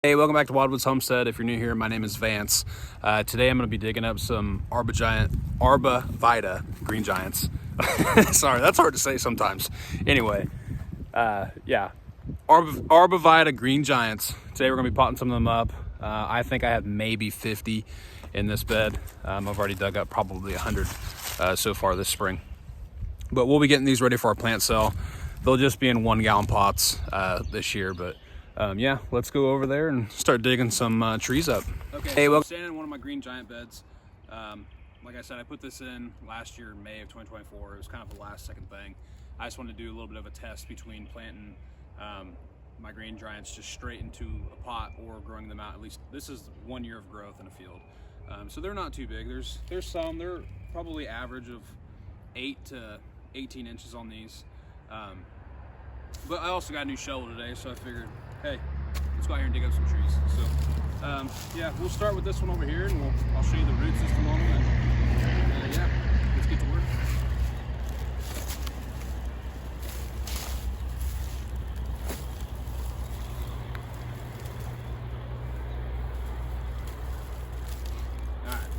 Hey, welcome back to Wildwoods Homestead. If you're new here, my name is Vance. Today I'm going to be digging up some Arborvitae green giants. Sorry, that's hard to say sometimes. Anyway, Arborvitae green giants. Today we're going to be potting some of them up. I think I have maybe 50 in this bed. I've already dug up probably 100 so far this spring. But we'll be getting these ready for our plant sale. They'll just be in 1-gallon pots this year, but yeah, let's go over there and start digging some trees up. Okay, hey, so I'm standing in one of my green giant beds. Like I said, I put this in last year, May of 2024. It was kind of the last second thing. I just wanted to do a little bit of a test between planting my green giants just straight into a pot or growing them out. At least this is 1 year of growth in a field. So they're not too big. There's some, they're probably average of 8 to 18 inches on these. But I also got a new shovel today, so I figured, hey, let's go out here and dig up some trees. So yeah, we'll start with this one over here, and I'll show you the root system on them, and yeah, let's get to work. All right,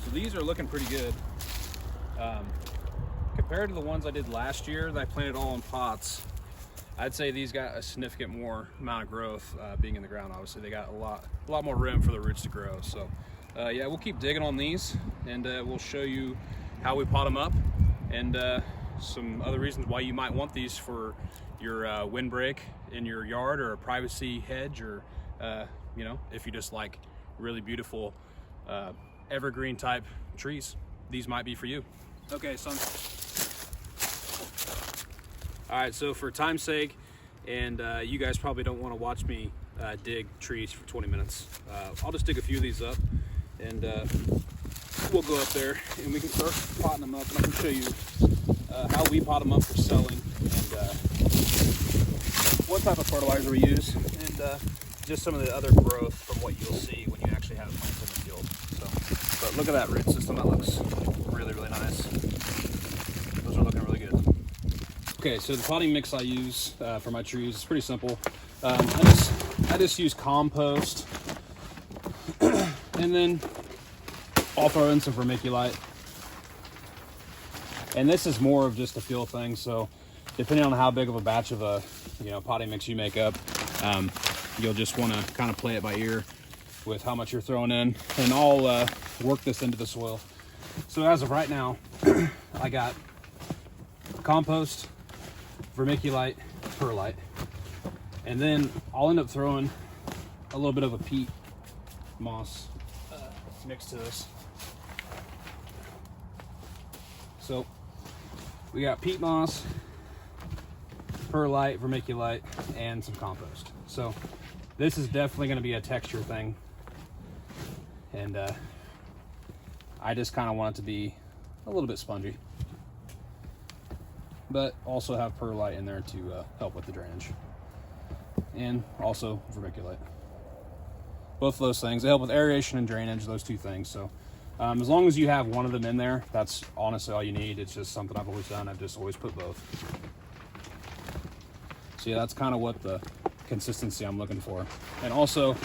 so these are looking pretty good. Compared to the ones I did last year that I planted all in pots, I'd say these got a significant more amount of growth being in the ground. Obviously, they got a lot more room for the roots to grow. So yeah, we'll keep digging on these, and we'll show you how we pot them up and some other reasons why you might want these for your windbreak in your yard, or a privacy hedge, or you know, if you just like really beautiful evergreen type trees, these might be for you. Okay, so all right, so for time's sake, and you guys probably don't want to watch me dig trees for 20 minutes, I'll just dig a few of these up, and we'll go up there and we can start potting them up, and I can show you how we pot them up for selling, and what type of fertilizer we use, and just some of the other growth from what you'll see when you actually have plants in the field. So, but look at that root system. That looks really, really nice. Those are looking really good. Okay, so the potting mix I use for my trees is pretty simple. I just use compost, and then I'll throw in some vermiculite. And this is more of just a feel thing, so depending on how big of a batch of a potting mix you make up, you'll just want to kind of play it by ear with how much you're throwing in, and I'll work this into the soil. So as of right now, I got compost, vermiculite, perlite, and then I'll end up throwing a little bit of a peat moss mixed to this. So we got peat moss, perlite, vermiculite, and some compost. So this is definitely going to be a texture thing, and I just kind of want it to be a little bit spongy, but also have perlite in there to help with the drainage, and also vermiculite. Both of those things, they help with aeration and drainage, those two things. So as long as you have one of them in there, that's honestly all you need. It's just something I've always done. I've just always put both. So yeah, that's kind of what the consistency I'm looking for. And also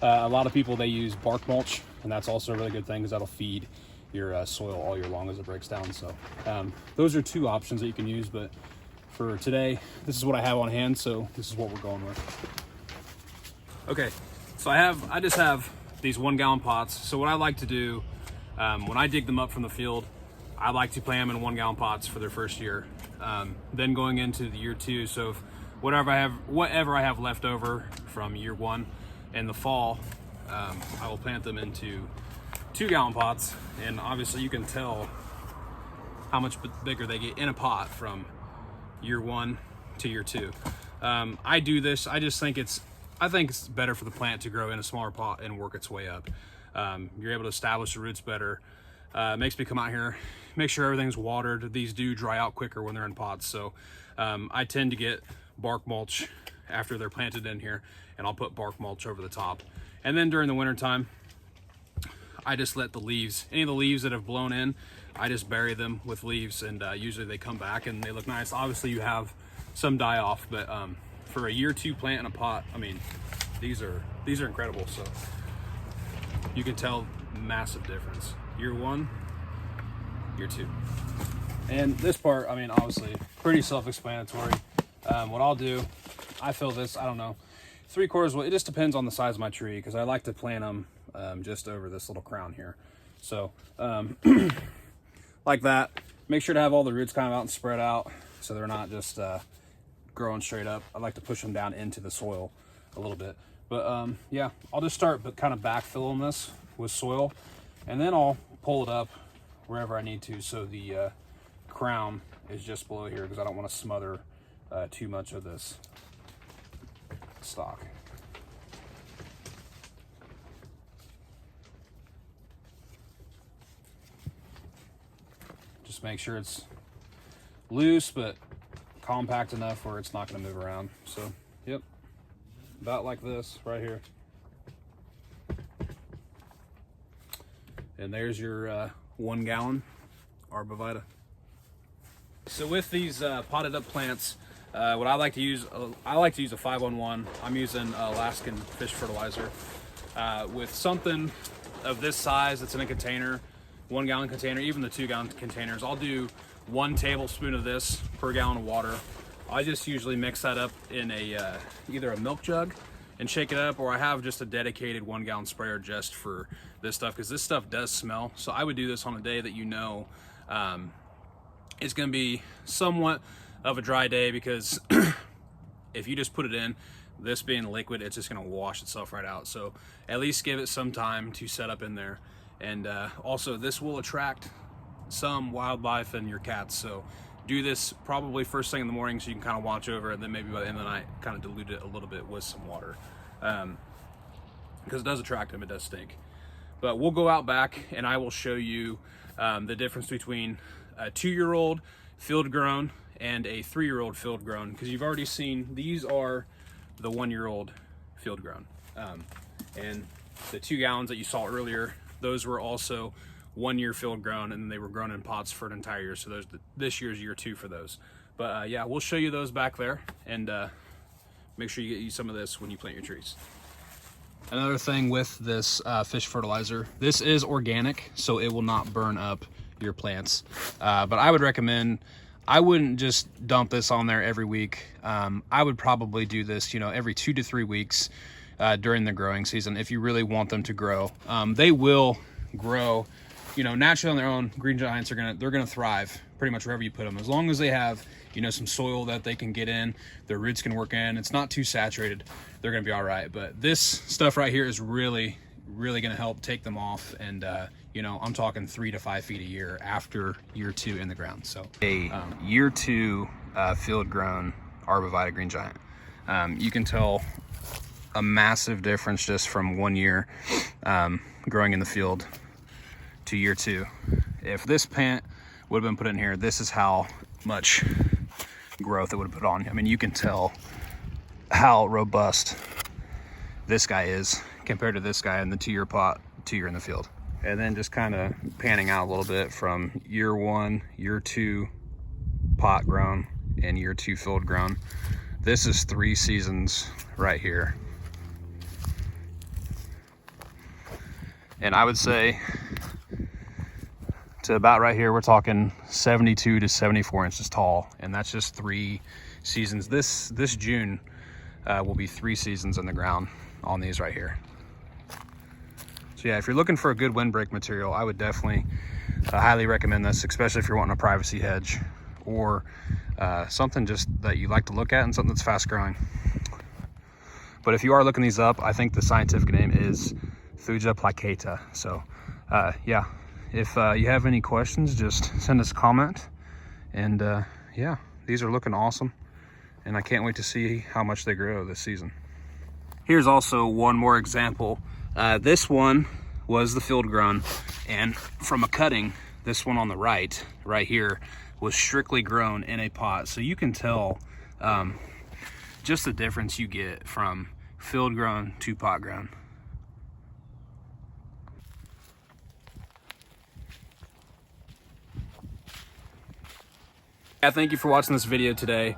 a lot of people, they use bark mulch, and that's also a really good thing because that'll feed your soil all year long as it breaks down. So those are two options that you can use, but for today, this is what I have on hand, so this is what we're going with. Okay, so I just have these 1-gallon pots. So what I like to do when I dig them up from the field, I like to plant them in 1-gallon pots for their first year. Then going into the year 2, so if whatever I have left over from year 1 in the fall, I will plant them into 2-gallon pots, and obviously you can tell how much bigger they get in a pot from year 1 to year 2. I do this, I think it's better for the plant to grow in a smaller pot and work its way up. You're able to establish the roots better. Makes me come out here, make sure everything's watered. These do dry out quicker when they're in pots, so I tend to get bark mulch after they're planted in here, and I'll put bark mulch over the top. And then during the winter time, I just let the leaves, any of the leaves that have blown in, I just bury them with leaves, and usually they come back and they look nice. Obviously you have some die off, but for a year 2 plant in a pot, I mean, these are incredible. So you can tell massive difference. Year 1, year 2. And this part, I mean, obviously pretty self-explanatory. What I'll do, I fill this, I don't know, 3/4, well, it just depends on the size of my tree, because I like to plant them just over this little crown here. So like that. Make sure to have all the roots kind of out and spread out so they're not just growing straight up. I like to push them down into the soil a little bit. But yeah, I'll just start kind of backfilling this with soil, and then I'll pull it up wherever I need to, so the crown is just below here, because I don't want to smother too much of this stock. Just make sure it's loose but compact enough where it's not going to move around. So yep, about like this right here. And there's your 1 gallon Arborvitae. So with these potted up plants, what I like to use, a 5-on-1. I'm using Alaskan fish fertilizer. With something of this size that's in a container, 1 gallon container, even the 2 gallon containers, I'll do 1 tablespoon of this per gallon of water. I just usually mix that up in a either a milk jug and shake it up, or I have just a dedicated 1 gallon sprayer just for this stuff, because this stuff does smell. So I would do this on a day that you know it's going to be somewhat of a dry day, because if you just put it in, this being liquid, it's just going to wash itself right out. So at least give it some time to set up in there. And also, this will attract some wildlife and your cats. So do this probably first thing in the morning, so you can kind of watch over it, and then maybe by the end of the night kind of dilute it a little bit with some water, because it does attract them. It does stink. But we'll go out back and I will show you the difference between a 2-year-old field grown and a 3-year-old field grown, because you've already seen these are the 1-year-old field grown, and the 2 gallons that you saw earlier, those were also 1 year field grown, and they were grown in pots for an entire year. So this year's year 2 for those. But yeah, we'll show you those back there, and make sure you get some of this when you plant your trees. Another thing with this fish fertilizer, this is organic, so it will not burn up your plants. But I would recommend, I wouldn't just dump this on there every week. I would probably do this, every 2 to 3 weeks during the growing season, if you really want them to grow. They will grow, naturally on their own. Green giants they're gonna thrive pretty much wherever you put them, as long as they have, some soil that they can get in, their roots can work in, it's not too saturated, they're gonna be all right. But this stuff right here is really gonna help take them off, and I'm talking 3 to 5 feet a year after year 2 in the ground. So a year 2 field grown Arborvitae green giant, you can tell a massive difference just from 1 year growing in the field to year 2. If this plant would have been put in here, this is how much growth it would have put on. I mean, you can tell how robust this guy is compared to this guy in the 2-year pot, 2 year in the field. And then just kind of panning out a little bit from year 1, year 2 pot grown, and year 2 field grown. This is 3 seasons right here. And I would say to about right here, we're talking 72 to 74 inches tall, and that's just 3 seasons. This June will be 3 seasons in the ground on these right here. So yeah, if you're looking for a good windbreak material, I would definitely highly recommend this, especially if you're wanting a privacy hedge, or something just that you like to look at and something that's fast growing. But if you are looking these up, I think the scientific name is Thuja placata. So yeah, if you have any questions, just send us a comment. And yeah, these are looking awesome, and I can't wait to see how much they grow this season. Here's also one more example. This one was the field grown, and from a cutting, this one on the right here was strictly grown in a pot. So you can tell just the difference you get from field grown to pot grown. Thank you for watching this video today.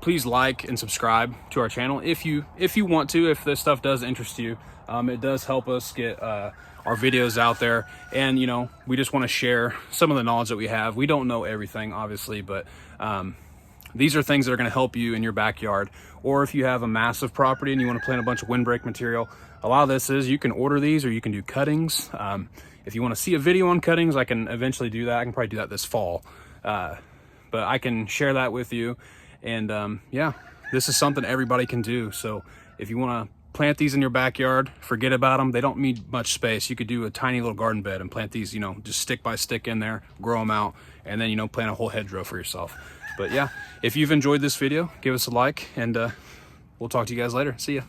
please like and subscribe to our channel if you want to, if this stuff does interest you. It does help us get our videos out there, and you know, we just want to share some of the knowledge that we have. We don't know everything, obviously, but these are things that are going to help you in your backyard, or if you have a massive property and you want to plant a bunch of windbreak material. A lot of this is you can order these, or you can do cuttings. If you want to see a video on cuttings, I can eventually do that. I can probably do that this fall, but I can share that with you. And yeah, this is something everybody can do. So if you want to plant these in your backyard, forget about them. They don't need much space. You could do a tiny little garden bed and plant these, you know, just stick by stick in there, grow them out, and then, you know, plant a whole hedgerow for yourself. But yeah, if you've enjoyed this video, give us a like, and we'll talk to you guys later. See ya.